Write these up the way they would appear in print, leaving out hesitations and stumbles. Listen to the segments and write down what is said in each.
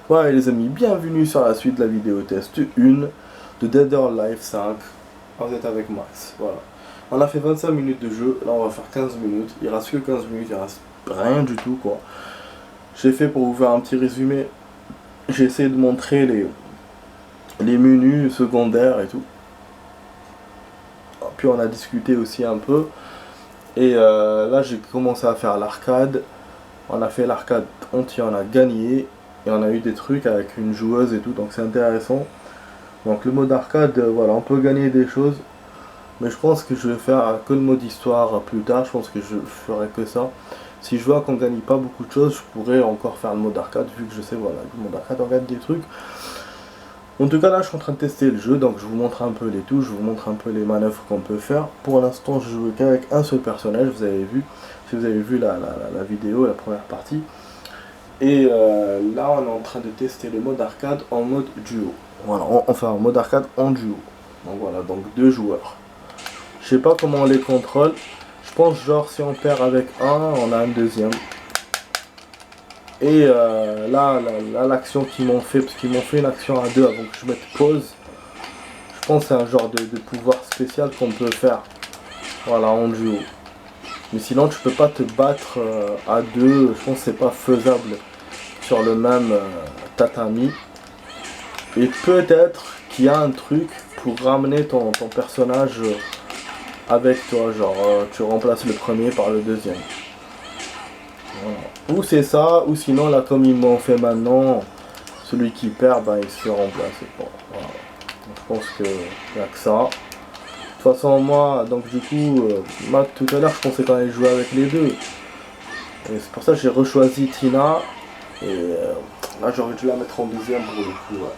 Ouais les amis, bienvenue sur la suite de la vidéo test 1 de Dead or Alive 5. Vous êtes avec Max, voilà. On a fait 25 minutes de jeu, là on va faire 15 minutes. Il reste que 15 minutes, il reste rien du tout quoi. J'ai fait pour vous faire un petit résumé. J'ai essayé de montrer les menus secondaires et tout. Puis on a discuté aussi un peu. Et là j'ai commencé à faire l'arcade. On a fait l'arcade entier, on a gagné. Et on a eu des trucs avec une joueuse et tout, donc c'est intéressant. Donc le mode arcade, voilà, on peut gagner des choses. Mais je pense que je vais faire que le mode histoire plus tard, je pense que je ferai que ça. Si je vois qu'on gagne pas beaucoup de choses, je pourrais encore faire le mode arcade, vu que je sais, voilà, le mode arcade on gagne des trucs. En tout cas là je suis en train de tester le jeu, donc je vous montre un peu les touches, je vous montre un peu les manœuvres qu'on peut faire. Pour l'instant je joue qu'avec un seul personnage, vous avez vu, si vous avez vu la vidéo, la première partie. Et là on est en train de tester le mode arcade en mode duo. Voilà, enfin en mode arcade en duo. Donc voilà, donc 2 joueurs. Je sais pas comment on les contrôle. Je pense genre si on perd avec un, on a un deuxième. Et là l'action qu'ils m'ont fait, parce qu'ils m'ont fait une action à 2 avant que je mette pause. Je pense que c'est un genre de pouvoir spécial qu'on peut faire. Voilà, en duo. Mais sinon tu peux pas te battre à 2, je pense que c'est pas faisable sur le même tatami. Et peut-être qu'il y a un truc pour ramener ton personnage avec toi, genre tu remplaces le premier par le deuxième. Voilà. Ou c'est ça, ou sinon là comme ils m'ont fait maintenant, celui qui perd, ben, il se fait remplacer. Bon, voilà. Donc, je pense qu'il n'y a que ça. De toute façon moi, donc du coup, tout à l'heure je pensais qu'on allait jouer avec les deux. Et c'est pour ça que j'ai rechoisi Tina. Et là j'aurais dû la mettre en deuxième pour le coup. Ouais.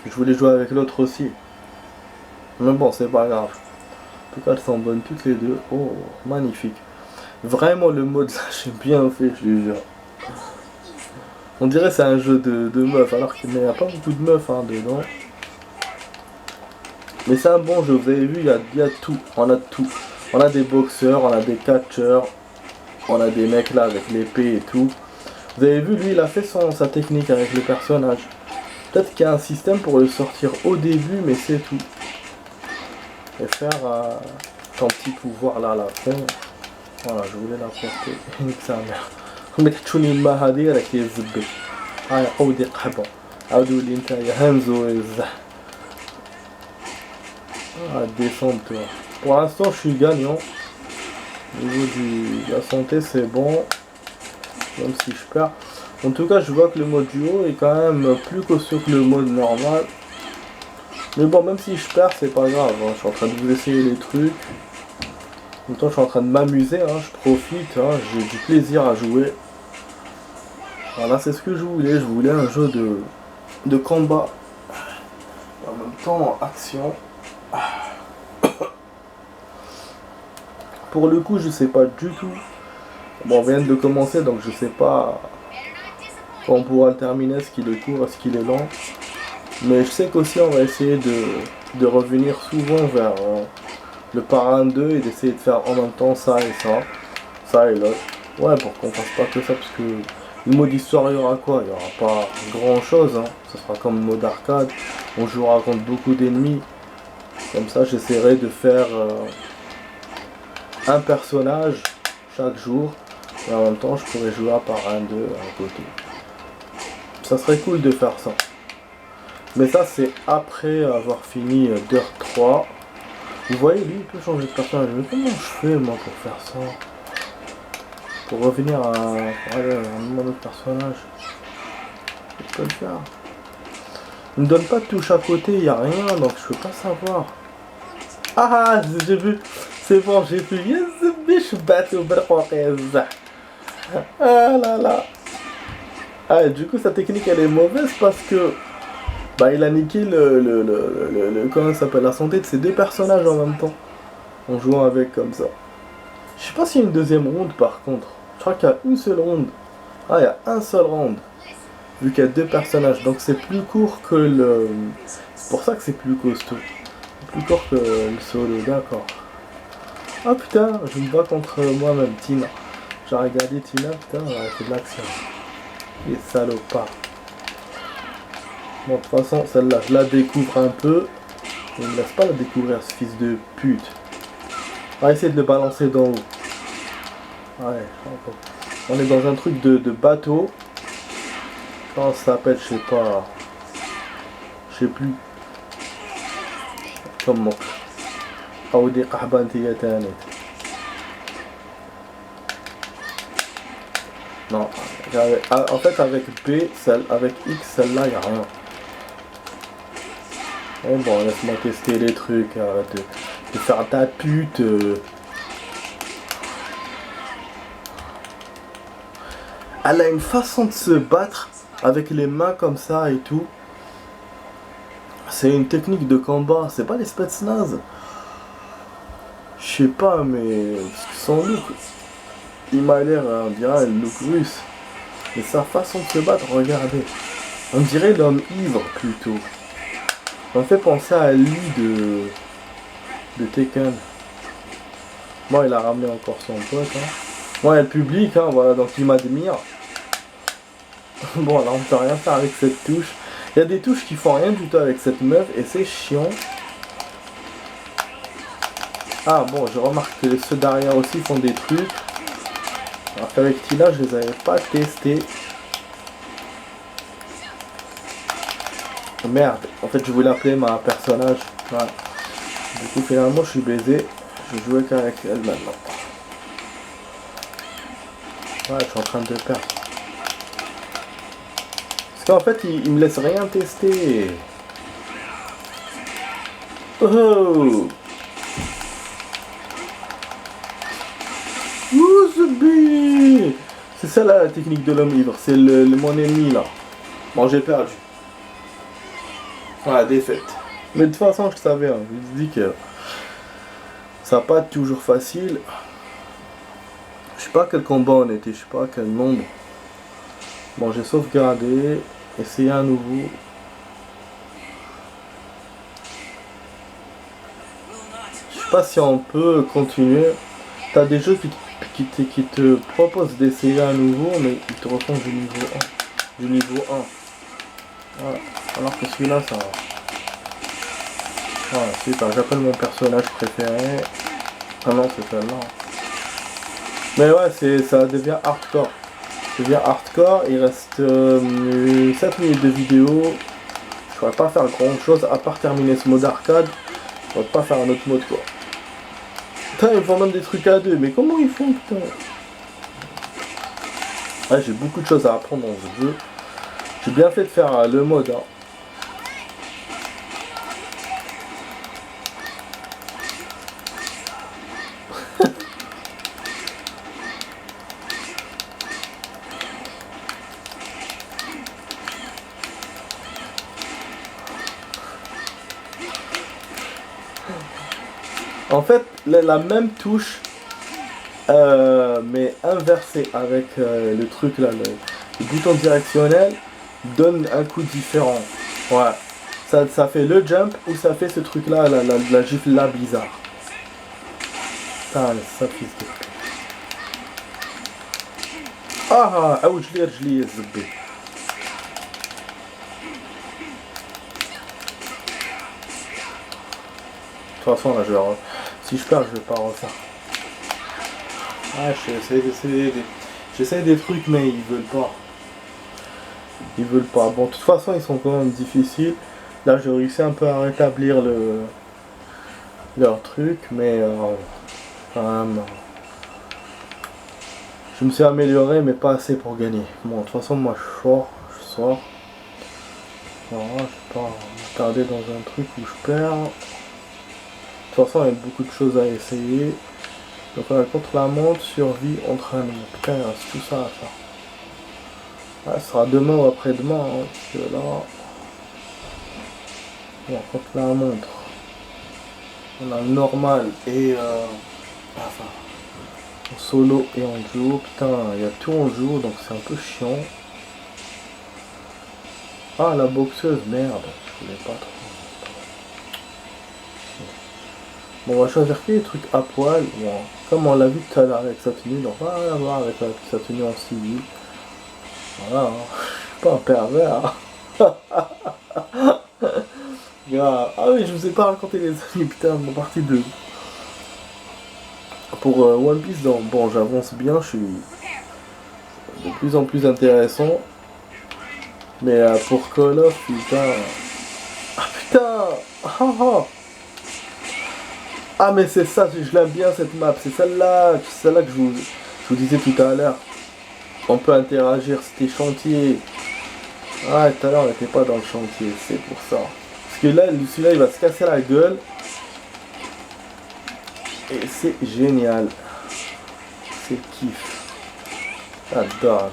Je voulais jouer avec l'autre aussi. Mais bon, c'est pas grave. En tout cas, elles sont bonnes toutes les deux. Oh, magnifique. Vraiment, le mode là, j'ai bien fait, je lui jure. On dirait que c'est un jeu de meufs, alors qu'il n'y a pas beaucoup de meufs hein, dedans. Mais c'est un bon jeu, vous avez vu, il y a tout. On a tout. On a des boxeurs, on a des catcheurs. On a des mecs là avec l'épée et tout. Vous avez vu, lui, il a fait sa technique avec le personnage. Peut-être qu'il y a un système pour le sortir au début, mais c'est tout. Et faire ton petit pouvoir là à la fin. Voilà, je voulais la porter. Nique sa mère. ما تحشوني الماء هذه راك يزبي. هاي قودي قحبة. عاودوا لي نتايا همزو يزح. Ah, descendre toi. Pour l'instant, je suis gagnant. Au niveau de la santé, c'est bon. Même si je perds. En tout cas, je vois que le mode duo est quand même plus costaud que le mode normal. Mais bon, même si je perds, c'est pas grave. Hein. Je suis en train de vous essayer les trucs. En même temps, je suis en train de m'amuser. Hein. Je profite. Hein. J'ai du plaisir à jouer. Voilà, c'est ce que je voulais. Je voulais un jeu de combat. En même temps, action. Pour le coup, je sais pas du tout. Bon, on vient de commencer, donc je sais pas quand on pourra le terminer, est-ce qu'il est court, est-ce qu'il est lent. Mais je sais qu'aussi on va essayer de revenir souvent vers le parrain 2 et d'essayer de faire en même temps ça et ça. Ça et l'autre. Ouais, pour qu'on fasse pas que ça, parce que le mode histoire, il y aura quoi? Il y aura pas grand chose, hein. Ce sera comme le mode arcade. On jouera contre beaucoup d'ennemis. Comme ça, j'essaierai de faire un personnage chaque jour. Et en même temps, je pourrais jouer à parrain 2 à côté. Ça serait cool de faire ça. Mais ça, c'est après avoir fini Dirt 3. Vous voyez, lui, il peut changer de personnage. Mais comment je fais, moi, pour faire ça? Pour revenir à un autre personnage. Je peux le faire. Il me donne pas de touche à côté, il n'y a rien, donc je peux pas savoir. Ah, j'ai vu. C'est bon, j'ai vu. Yes, biche battu, ah là là. Ah, du coup, sa technique, elle est mauvaise parce que bah, il a niqué comment ça s'appelle, la santé de ces deux personnages en même temps. En jouant avec comme ça. Je sais pas s'il y a une deuxième ronde par contre. Je crois qu'il y a une seule ronde. Ah, il y a un seul round. Vu qu'il y a deux personnages. Donc c'est plus court que le... C'est pour ça que c'est plus costaud. C'est plus court que le solo, d'accord. Ah putain, je me bats contre moi-même, Tina. J'ai regardé Tina, putain, elle a fait de l'action. Les salopards. Bon, de toute façon, celle-là, je la découvre un peu. Il me laisse pas la découvrir, ce fils de pute. On va essayer de le balancer d'en haut. Ouais, on est dans un truc de bateau. Comment ça s'appelle, je sais pas. Je sais plus. Comment. Aoudi Qahban Tiyatanet. Non, en fait avec B, avec X, celle-là, il n'y a rien. Et bon, laisse-moi tester les trucs, arrête de faire ta pute. Elle a une façon de se battre avec les mains comme ça et tout. C'est une technique de combat, c'est pas les Spetsnaz. Je sais pas, mais son look, il m'a l'air, on dirait un look russe. Mais sa façon de se battre, regardez. On dirait l'homme ivre plutôt. Ça me fait penser à lui de Tekken. Bon, il a ramené encore son pote. Hein. Bon, il y a le public, hein, voilà, donc il m'admire. Bon, là, on peut rien faire avec cette touche. Il y a des touches qui font rien du tout avec cette meuf et c'est chiant. Ah bon, je remarque que ceux derrière aussi font des trucs. Alors qu'avec Tina, je les avais pas testés. Merde, en fait je voulais appeler ma personnage. Ouais. Du coup finalement je suis baisé. Je jouais qu'avec elle maintenant. Ouais, je suis en train de perdre. Parce qu'en fait il me laisse rien tester. Oh! C'est ça là la technique de l'homme ivre, c'est mon ennemi là. Bon, j'ai perdu. Voilà, défaite. Mais de toute façon, je savais, hein, je vous dis que ça va pas être toujours facile. Je sais pas quel combat on était, je sais pas quel nombre. Bon, j'ai sauvegardé, essayé à nouveau. Je sais pas si on peut continuer. T'as des jeux qui te proposent d'essayer à nouveau, mais ils te refont du niveau 1. Du niveau 1. Voilà. Alors que celui-là, ça va. Voilà, super, j'appelle mon personnage préféré. Ah non, c'est celle-là. Mais ouais, ça devient hardcore. Ça devient hardcore, il reste 7 minutes de vidéo. Je pourrais pas faire grand chose à part terminer ce mode arcade. Je pourrais pas faire un autre mode quoi. Putain, ils font même des trucs à deux, mais comment ils font putain? Ouais, j'ai beaucoup de choses à apprendre dans ce jeu. J'ai bien fait de faire le mode. Hein. En fait, la même touche, mais inversée avec le truc là, le bouton directionnel, donne un coup différent. Ouais. Ça fait le jump ou ça fait ce truc là, la gifle là bizarre. Putain, ça fils de pute. Ah, je l'ai zbé. De toute façon, là, si je perds, je vais pas refaire. Ah, j'essaie des trucs, mais ils veulent pas. Ils veulent pas. Bon, de toute façon, ils sont quand même difficiles. Là, j'ai réussi un peu à rétablir leur truc, mais quand même, je me suis amélioré, mais pas assez pour gagner. Bon, de toute façon, moi, je sors. Alors, je vais pas m'attarder dans un truc où je perds. De toute façon, il y a beaucoup de choses à essayer. Donc, on a contre-la-montre, survie, entraînement. Putain, il reste tout ça à faire. Ouais, ce sera demain ou après-demain. Hein, parce que là. Bon, contre-la-montre. On a le normal et. Enfin. En solo et en duo. Putain, il y a tout en duo, donc c'est un peu chiant. Ah, la boxeuse, merde. Je voulais pas trop. Bon, on va choisir que les trucs à poil. Bon, comme on l'a vu tout à l'heure avec sa tenue, donc on va rien voir avec sa tenue en civil. Voilà, hein. Je suis pas un pervers. Grave. Ah oui, je vous ai pas raconté les amis, putain, mon partie 2. Pour One Piece, bon, j'avance bien, je suis de plus en plus intéressant. Mais pour Call of, putain. Ah putain. Ah mais c'est ça, je l'aime bien cette map, c'est celle-là que je vous disais tout à l'heure. On peut interagir, c'était chantier. Ah, tout à l'heure on n'était pas dans le chantier, c'est pour ça. Parce que là, celui-là il va se casser la gueule. Et c'est génial. C'est kiff. J'adore.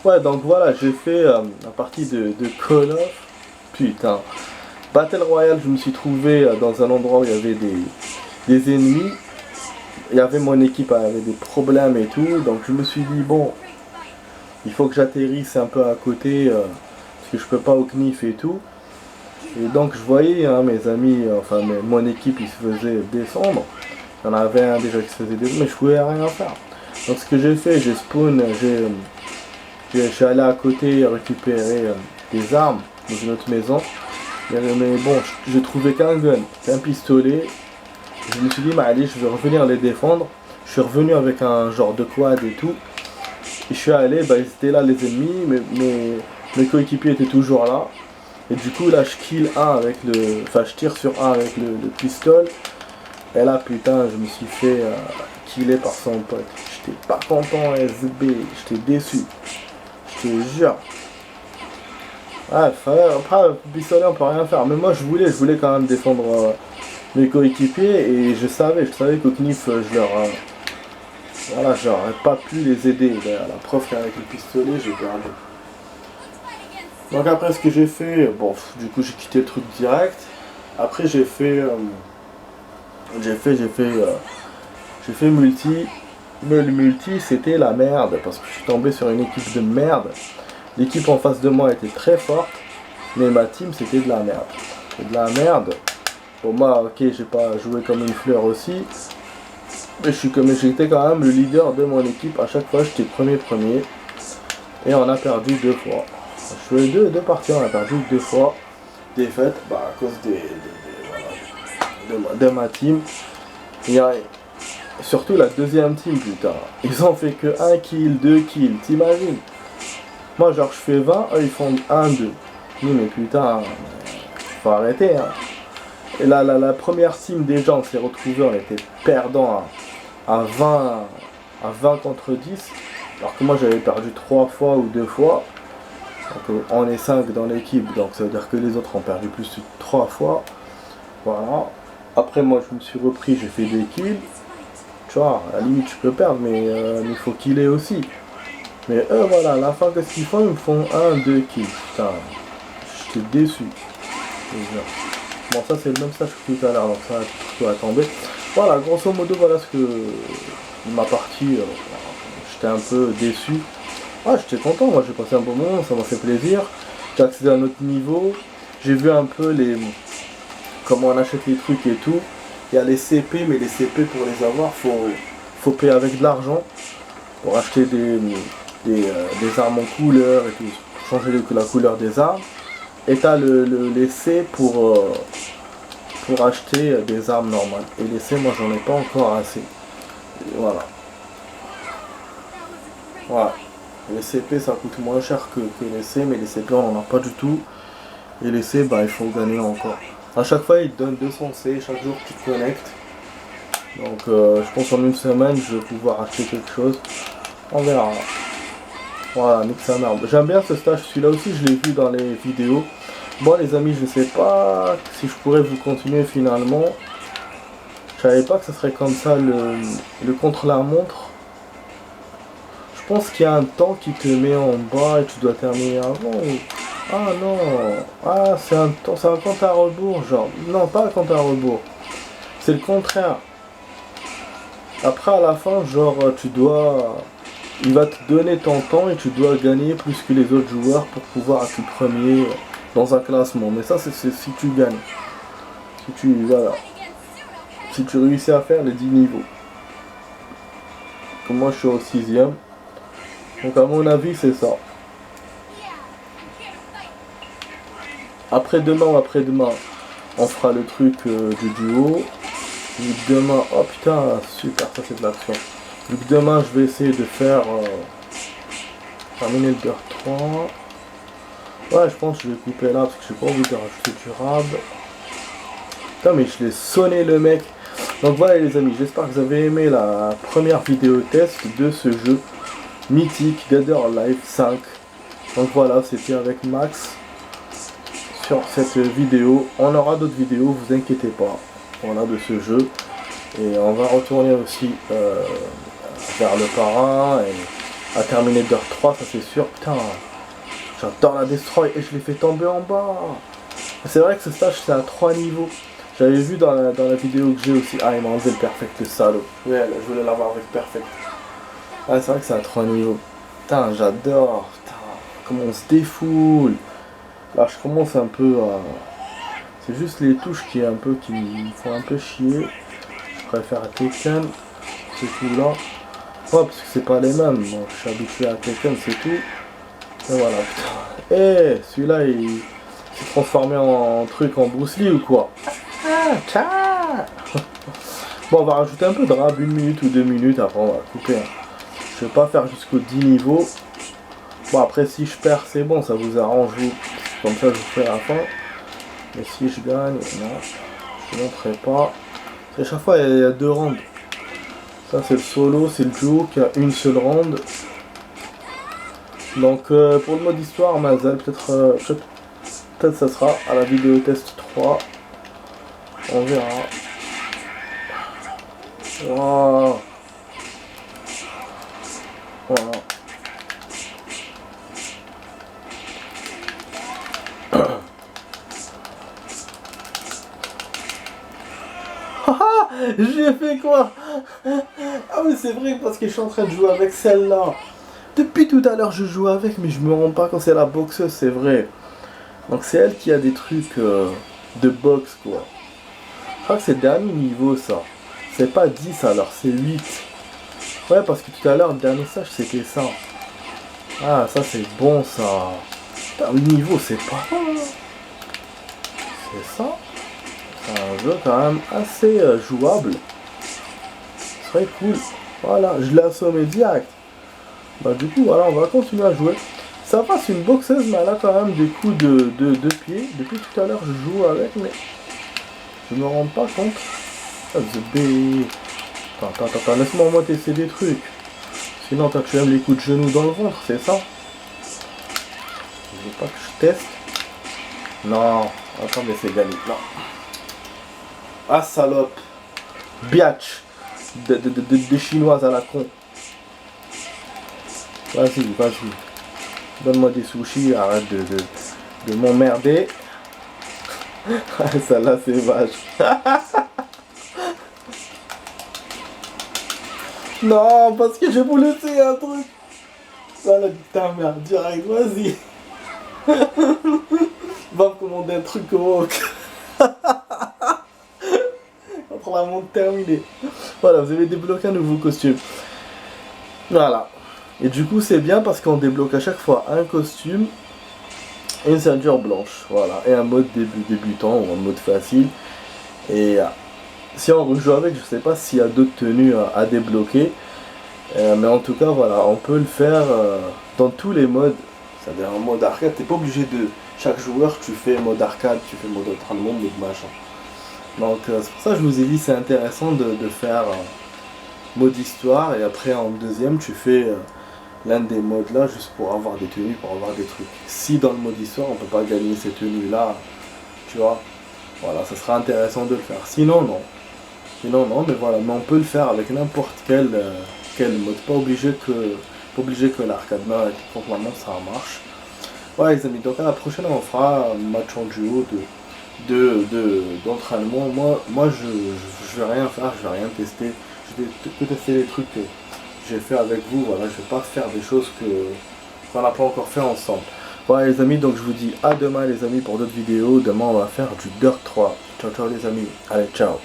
Ouais, donc voilà, j'ai fait la partie de Call of. Putain. Battle Royale, je me suis trouvé dans un endroit où il y avait des ennemis. Il y avait mon équipe avait des problèmes et tout. Donc je me suis dit, bon, il faut que j'atterrisse un peu à côté. Parce que je peux pas au knif et tout. Et donc je voyais mes amis, enfin mon équipe, ils se faisaient descendre. Il y en avait un déjà qui se faisait descendre, mais je pouvais rien faire. Donc ce que j'ai fait, j'ai spawn, je suis allé à côté récupérer des armes dans une autre maison. Mais bon, j'ai trouvé qu'un gun, qu'un pistolet. Je me suis dit, allez, je vais revenir les défendre. Je suis revenu avec un genre de quad et tout. Et je suis allé, ils étaient là les ennemis, mes coéquipiers étaient toujours là. Et du coup là je kill un avec le. Enfin je tire sur un avec le pistolet. Et là putain je me suis fait killer par son pote. J'étais pas content SB, j'étais déçu. Je te jure. Ouais, après le pistolet on peut rien faire. Mais moi je voulais quand même défendre mes coéquipiers et je savais qu'au knif je leur. Voilà, j'aurais pas pu les aider. D'ailleurs, la preuve qu'avec le pistolet j'ai perdu. Donc après ce que j'ai fait, bon du coup j'ai quitté le truc direct. Après j'ai fait multi. Mais le multi c'était la merde parce que je suis tombé sur une équipe de merde. L'équipe en face de moi était très forte, mais ma team c'était de la merde. C'est de la merde. Bon moi ok j'ai pas joué comme une fleur aussi. Mais j'étais quand même le leader de mon équipe. À chaque fois j'étais premier. Et on a perdu 2 fois. Je faisais deux parties, on a perdu 2 fois. Défaite, à cause de ma team. Surtout la deuxième team, putain. Ils ont fait que 1 kill, 2 kills, t'imagines? Moi, genre, je fais 20, eux, ils font 1, 2. Mais putain, faut arrêter, hein. Et là, la première team, déjà, on s'est retrouvés, on était perdant à 20 contre 10. Alors que moi, j'avais perdu 3 fois ou 2 fois. Donc on est 5 dans l'équipe, donc ça veut dire que les autres ont perdu plus de 3 fois. Voilà. Après moi je me suis repris, j'ai fait des kills. Tu vois, à la limite tu peux perdre, mais il faut killer aussi. Mais eux voilà, à la fin qu'est-ce qu'ils font? Ils me font 1, 2 kills. Putain, j'étais déçu. Bon ça c'est le même stage que tout à l'heure, donc ça tout a tombé. Voilà, grosso modo voilà ce que ma partie, j'étais un peu déçu. Ah, j'étais content, moi j'ai passé un bon moment, ça m'a fait plaisir. J'ai accédé à un autre niveau. J'ai vu un peu comment on achète les trucs et tout. Il y a les CP, mais les CP pour les avoir, faut payer avec de l'argent pour acheter des armes en couleur et tout, pour changer la couleur des armes. Et t'as les C pour acheter des armes normales. Et les C, moi j'en ai pas encore assez. Et voilà. Voilà. Les CP ça coûte moins cher que les C, mais les CP on n'en a pas du tout. Et les C, il faut gagner encore. À chaque fois ils te donnent 200 C, chaque jour tu te connectes. Donc je pense en une semaine je vais pouvoir acheter quelque chose. On verra. Voilà, nique sa merde. J'aime bien ce stage, celui-là aussi je l'ai vu dans les vidéos. Bon les amis, je sais pas si je pourrais vous continuer finalement. Je savais pas que ce serait comme ça le contre-la-montre. Je pense qu'il y a un temps qui te met en bas et tu dois terminer avant. Ah non, ah c'est un compte à rebours genre. Non, pas un compte à rebours. C'est le contraire. Après à la fin, genre il va te donner ton temps et tu dois gagner plus que les autres joueurs pour pouvoir être premier dans un classement. Mais ça c'est si tu gagnes. Si tu réussis à faire les 10 niveaux. Comme moi je suis au 6ème. Donc à mon avis c'est ça. Après-demain ou après-demain, on fera le truc du duo. Donc demain, oh putain, super, ça c'est de l'action. Donc demain je vais essayer de faire terminer le Dirt 3. Ouais, je pense que je vais couper là parce que j'ai pas envie de rajouter du rab. Putain, mais je l'ai sonné le mec. Donc voilà les amis, j'espère que vous avez aimé la première vidéo test de ce jeu mythique Dead or Alive 5. Donc voilà, c'était avec Max sur cette vidéo. On aura d'autres vidéos, vous inquiétez pas. Voilà, de ce jeu. Et on va retourner aussi vers le parrain et à terminer Dirt 3, ça c'est sûr. Putain, j'adore la destroy et je l'ai fait tomber en bas. C'est vrai que ce stage c'est à 3 niveaux. J'avais vu dans la vidéo que j'ai aussi. Ah, il m'a enlevé le perfect, le salaud. Ouais, je voulais l'avoir avec perfect. Ah, c'est vrai que c'est à 3 niveaux. Putain, j'adore. Putain, comment on se défoule. Là, je commence un peu à... C'est juste les touches qui me font un peu chier. Je préfère Tekken, ce coup-là. Ouais, parce que c'est pas les mêmes. Donc, je suis habitué à Tekken, c'est tout. Et voilà, putain. Eh, celui-là, il s'est transformé en truc en Bruce Lee ou quoi? Bon, on va rajouter un peu de rab, 1 minute ou 2 minutes, après on va couper. Je vais pas faire jusqu'aux 10 niveaux. Bon, après si je perds, c'est bon, ça vous arrange vous. Comme ça, je vous fais à la fin. Mais si je gagne, non, je ne montrerai pas. À chaque fois, il y a 2 rounds. Ça, c'est le solo, c'est le duo qui a une seule round. Donc, pour le mode histoire, Mazel, peut-être ça sera à la vidéo test 3. On verra. Wow. Voilà. J'ai fait quoi? Ah mais c'est vrai parce que je suis en train de jouer avec celle-là. Depuis tout à l'heure je joue avec mais je me rends pas quand c'est la boxeuse, c'est vrai. Donc c'est elle qui a des trucs de boxe quoi. Je crois que c'est le dernier niveau ça. C'est pas 10 alors, c'est 8. Ouais parce que tout à l'heure le dernier stage c'était ça. Ah ça c'est bon ça. Putain, le niveau c'est pas... C'est ça. C'est un jeu quand même assez jouable. Très cool. Voilà, je l'ai assommé direct. Bah du coup voilà, on va continuer à jouer. Ça va, c'est une boxeuse mais elle a quand même des coups de pied. Depuis tout à l'heure je joue avec mais je me rends pas compte. Ah, the B. Attends, laisse-moi moi tester des trucs. Sinon toi tu aimes les coups de genoux dans le ventre, c'est ça? Je veux pas que je teste. Non, attendez, c'est gagné. Non. Ah salope. Biatch. De chinoise à la con. Vas-y. Donne-moi des sushis, arrête de m'emmerder. Celle-là c'est vache. Non, parce que je voulais essayer un truc. Voilà, putain merde, direct, vas-y. Va me commander un truc rock. Après la montre terminée. Voilà, vous avez débloqué un nouveau costume. Voilà. Et du coup, c'est bien parce qu'on débloque à chaque fois un costume et une ceinture blanche. Voilà. Et un mode débutant ou un mode facile. Et si on rejoue avec, je sais pas s'il y a d'autres tenues à débloquer. Mais en tout cas, voilà, on peut le faire dans tous les modes. C'est-à-dire en mode arcade, t'es pas obligé de... Chaque joueur, tu fais mode arcade, tu fais mode entraînement, mode machin. Donc c'est pour ça que je vous ai dit c'est intéressant de faire mode histoire et après en deuxième tu fais l'un des modes là juste pour avoir des tenues, pour avoir des trucs. Si dans le mode histoire on peut pas gagner ces tenues là, tu vois, voilà, ça sera intéressant de le faire. Sinon non, mais voilà, mais on peut le faire avec n'importe quel mode, pas obligé que l'arcade, mais avec complètement ça marche. Ouais les amis, donc à la prochaine on fera un match en duo d'entraînement. Moi je vais rien faire, je vais rien tester. Je vais que tester les trucs que j'ai fait avec vous. Voilà, je vais pas faire des choses qu'on n'a pas encore fait ensemble. Voilà les amis, donc je vous dis à demain les amis pour d'autres vidéos. Demain on va faire du Dirt 3. Ciao les amis, allez ciao.